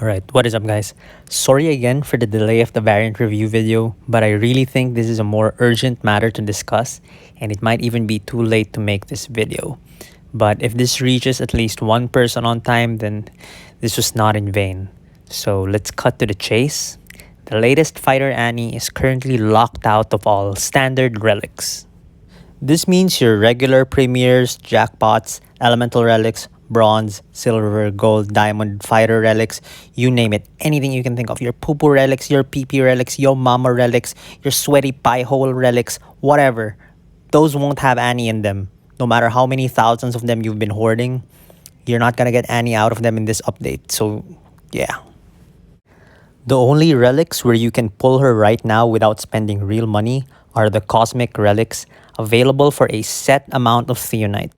Alright, what is up guys? Sorry again for the delay of the variant review video, but I really think this is a more urgent matter to discuss and it might even be too late to make this video. But if this reaches at least one person on time, then this was not in vain. So let's cut to the chase. The latest fighter Annie is currently locked out of all standard relics. This means your regular premiers, jackpots, elemental relics, bronze, silver, gold, diamond, fighter relics, you name it, anything you can think of. Your poo-poo relics, your pee-pee relics, your mama relics, your sweaty pie hole relics, whatever. Those won't have Annie in them. No matter how many thousands of them you've been hoarding, you're not gonna get Annie out of them in this update. So, yeah. The only relics where you can pull her right now without spending real money are the cosmic relics, available for a set amount of theonite.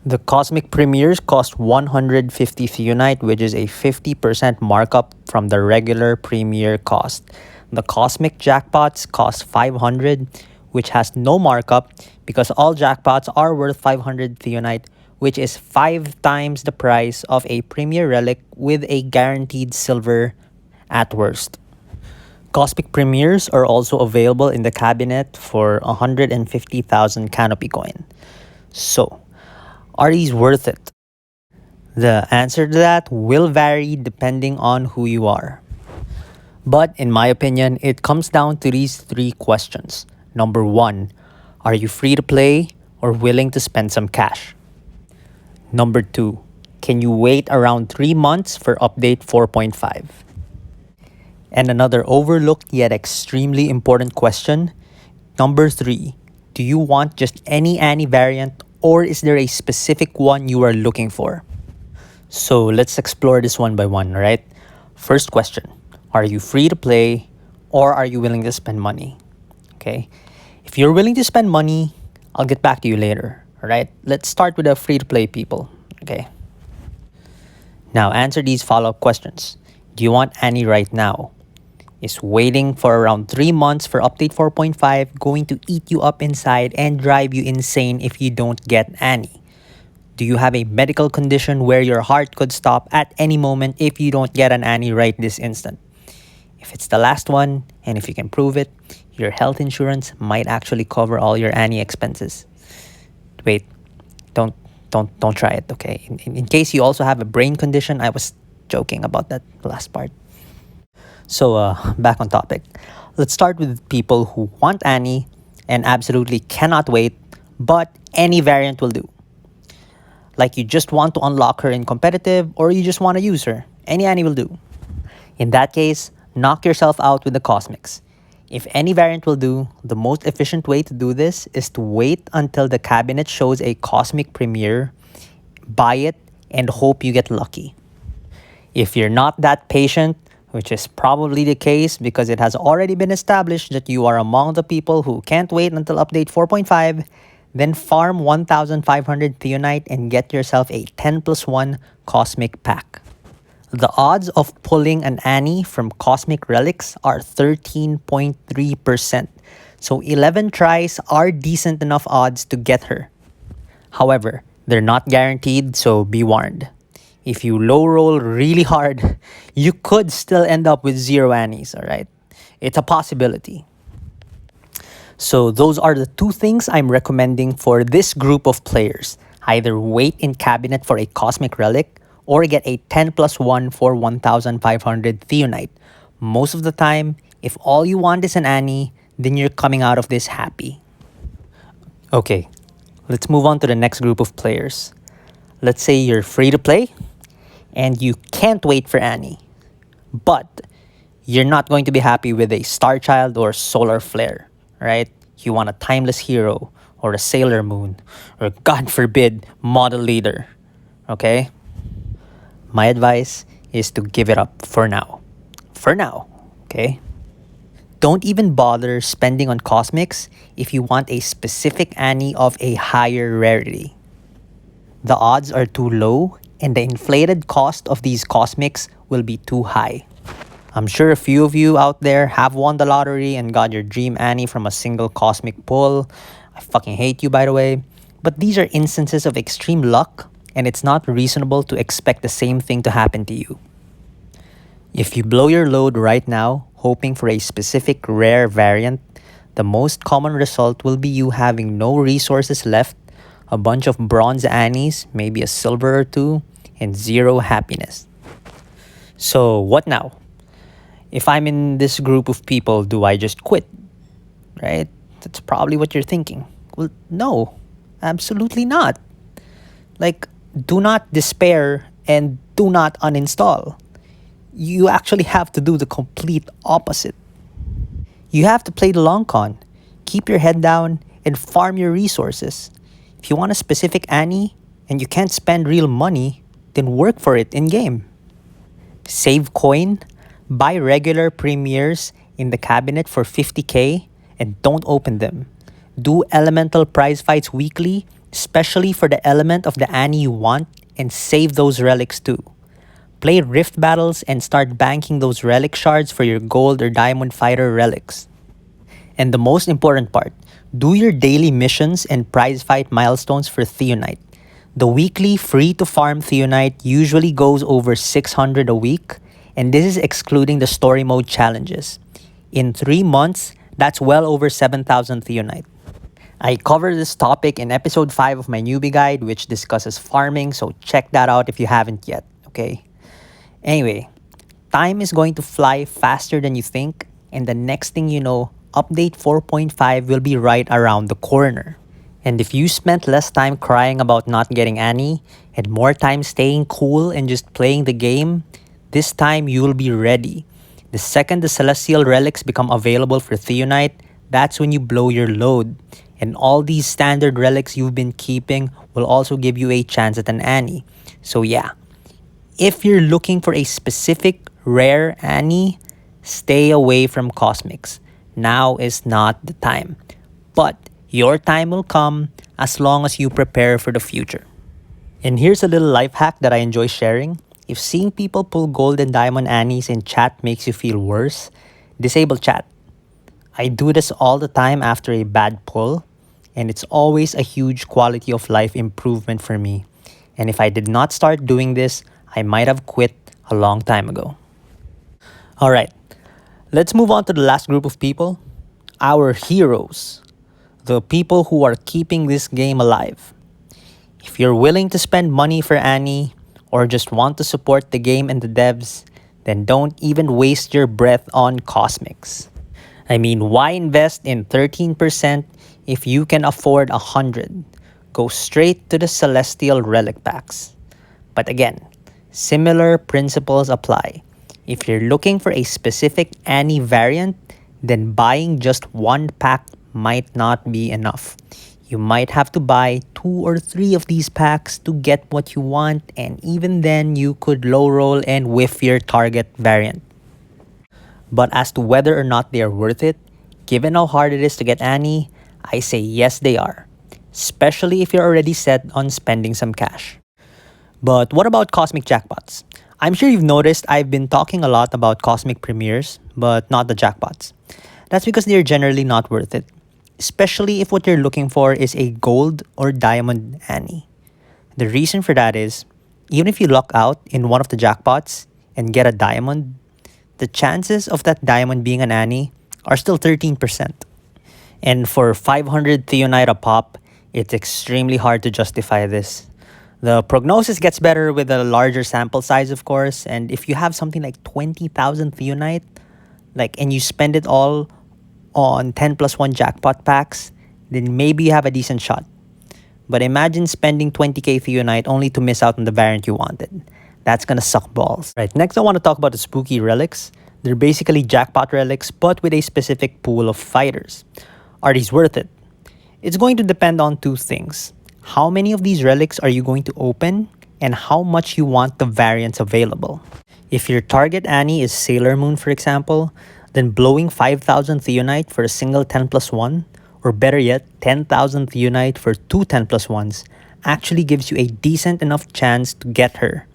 The cosmic premiers cost 150 theonite, which is a 50% markup from the regular premier cost. The cosmic jackpots cost 500, which has no markup because all jackpots are worth 500 theonite, which is 5 times the price of a premier relic with a guaranteed silver at worst. Cosmic premiers are also available in the cabinet for 150,000 canopy coin. So, are these worth it? The answer to that will vary depending on who you are. But in my opinion, it comes down to these 3 questions. Number 1, are you free to play or willing to spend some cash? Number 2, can you wait around 3 months for update 4.5? And another overlooked yet extremely important question, number 3, do you want just any Annie variant or is there a specific one you are looking for? So let's explore this one by one, right? First question, are you free to play or are you willing to spend money? Okay, if you're willing to spend money, I'll get back to you later, all right? Let's start with the free to play people, okay? Now answer these follow-up questions. Do you want Annie right now? Is waiting for around 3 months for update 4.5 going to eat you up inside and drive you insane if you don't get Annie? Do you have a medical condition where your heart could stop at any moment if you don't get an Annie right this instant? If it's the last one, and if you can prove it, your health insurance might actually cover all your Annie expenses. Wait, don't try it, okay? In case you also have a brain condition, I was joking about that last part. So back on topic. Let's start with people who want Annie and absolutely cannot wait, but any variant will do. Like you just want to unlock her in competitive or you just want to use her. Any Annie will do. In that case, knock yourself out with the cosmics. If any variant will do, the most efficient way to do this is to wait until the cabinet shows a cosmic premiere, buy it, and hope you get lucky. If you're not that patient, which is probably the case because it has already been established that you are among the people who can't wait until update 4.5, then farm 1,500 theonite and get yourself a 10+1 cosmic pack. The odds of pulling an Annie from cosmic relics are 13.3%, so 11 tries are decent enough odds to get her. However, they're not guaranteed, so be warned. If you low roll really hard, you could still end up with 0 Annies, alright? It's a possibility. So those are the 2 things I'm recommending for this group of players. Either wait in cabinet for a cosmic relic or get a 10+1 for 1,500 theonite. Most of the time, if all you want is an Annie, then you're coming out of this happy. Okay, let's move on to the next group of players. Let's say you're free to play and you can't wait for Annie, but you're not going to be happy with a Star Child or Solar Flare, right? You want a Timeless Hero or a Sailor Moon or, God forbid, Model Leader, okay? My advice is to give it up for now. For now, okay? Don't even bother spending on cosmics if you want a specific Annie of a higher rarity. The odds are too low and the inflated cost of these cosmics will be too high. I'm sure a few of you out there have won the lottery and got your dream Annie from a single cosmic pull. I fucking hate you, by the way. But these are instances of extreme luck and it's not reasonable to expect the same thing to happen to you. If you blow your load right now, hoping for a specific rare variant, the most common result will be you having no resources left, a bunch of bronze annies, maybe a silver or two, and zero happiness. So what now? If I'm in this group of people, do I just quit? Right? That's probably what you're thinking. Well, no, absolutely not. Like, do not despair and do not uninstall. You actually have to do the complete opposite. You have to play the long con, keep your head down, and farm your resources. If you want a specific Annie and you can't spend real money, then work for it in game. Save coin, buy regular premieres in the cabinet for 50k, and don't open them. Do elemental prize fights weekly, especially for the element of the Annie you want, and save those relics too. Play rift battles and start banking those relic shards for your gold or diamond fighter relics. And the most important part, do your daily missions and prize fight milestones for Theonite. The weekly free to farm Theonite usually goes over 600 a week, and this is excluding the story mode challenges. In 3 months, that's well over 7,000 Theonite. I covered this topic in episode 5 of my newbie guide, which discusses farming, so check that out if you haven't yet, okay? Anyway, time is going to fly faster than you think, and the next thing you know, update 4.5 will be right around the corner. And if you spent less time crying about not getting Annie, and more time staying cool and just playing the game, this time you'll be ready. The second the Celestial Relics become available for Theonite, that's when you blow your load. And all these standard relics you've been keeping will also give you a chance at an Annie. So yeah, if you're looking for a specific rare Annie, stay away from Cosmics. Now is not the time. But your time will come as long as you prepare for the future. And here's a little life hack that I enjoy sharing. If seeing people pull gold and diamond Annies in chat makes you feel worse, disable chat. I do this all the time after a bad pull, and it's always a huge quality of life improvement for me. And if I did not start doing this, I might have quit a long time ago. Alright, let's move on to the last group of people. Our heroes. The people who are keeping this game alive. If you're willing to spend money for Annie, or just want to support the game and the devs, then don't even waste your breath on Cosmics. I mean, why invest in 13% if you can afford 100? Go straight to the Celestial Relic packs. But again, similar principles apply. If you're looking for a specific Annie variant, then buying just one pack might not be enough. You might have to buy 2 or 3 of these packs to get what you want, and even then you could low roll and whiff your target variant. But as to whether or not they are worth it, given how hard it is to get Annie, I say yes they are. Especially if you're already set on spending some cash. But what about Cosmic Jackpots? I'm sure you've noticed I've been talking a lot about Cosmic Premieres, but not the Jackpots. That's because they're generally not worth it. Especially if what you're looking for is a gold or diamond Annie. The reason for that is, even if you luck out in one of the jackpots and get a diamond, the chances of that diamond being an Annie are still 13%. And for 500 Theonite a pop, it's extremely hard to justify this. The prognosis gets better with a larger sample size, of course, and if you have something like 20,000 Theonite, and you spend it all on 10 plus 1 jackpot packs, then maybe you have a decent shot. But imagine spending 20k Theonite only to miss out on the variant you wanted. That's gonna suck balls. Right, next I want to talk about the spooky relics. They're basically jackpot relics, but with a specific pool of fighters. Are these worth it? It's going to depend on 2 things. How many of these relics are you going to open, and how much you want the variants available. If your target Annie is Sailor Moon, for example, then blowing 5,000 Theonite for a single 10 plus 1, or better yet, 10,000 Theonite for 2 10 plus 1s, actually gives you a decent enough chance to get her.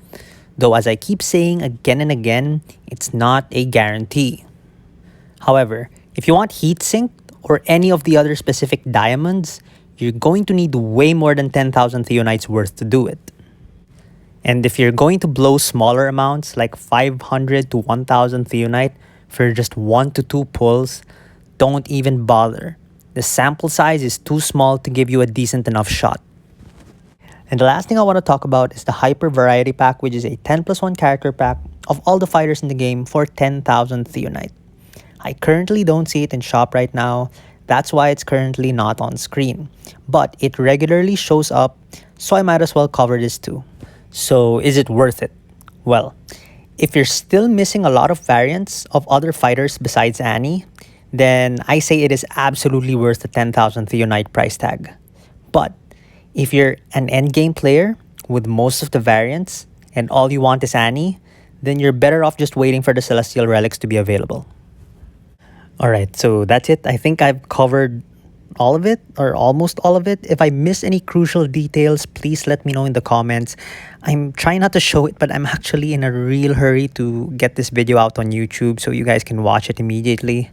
Though as I keep saying again and again, it's not a guarantee. However, if you want Heatsink or any of the other specific diamonds, you're going to need way more than 10,000 Theonites worth to do it. And if you're going to blow smaller amounts like 500 to 1000 Theonite for just 1 to 2 pulls, don't even bother. The sample size is too small to give you a decent enough shot. And the last thing I want to talk about is the Hyper Variety Pack, which is a 10 plus 1 character pack of all the fighters in the game for 10,000 Theonite. I currently don't see it in shop right now. That's why it's currently not on screen. But it regularly shows up, so I might as well cover this too. So is it worth it? Well, if you're still missing a lot of variants of other fighters besides Annie, then I say it is absolutely worth the 10,000 Theonite price tag. But if you're an endgame player with most of the variants and all you want is Annie, then you're better off just waiting for the Celestial Relics to be available. Alright, so that's it. I think I've covered all of it or almost all of it. If I miss any crucial details, please let me know in the comments. I'm trying not to show it, but I'm actually in a real hurry to get this video out on YouTube so you guys can watch it immediately.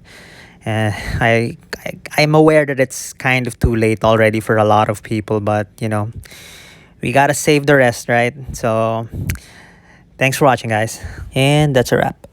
I'm aware that it's kind of too late already for a lot of people, but you know, we gotta save the rest, right? So thanks for watching, guys, and that's a wrap.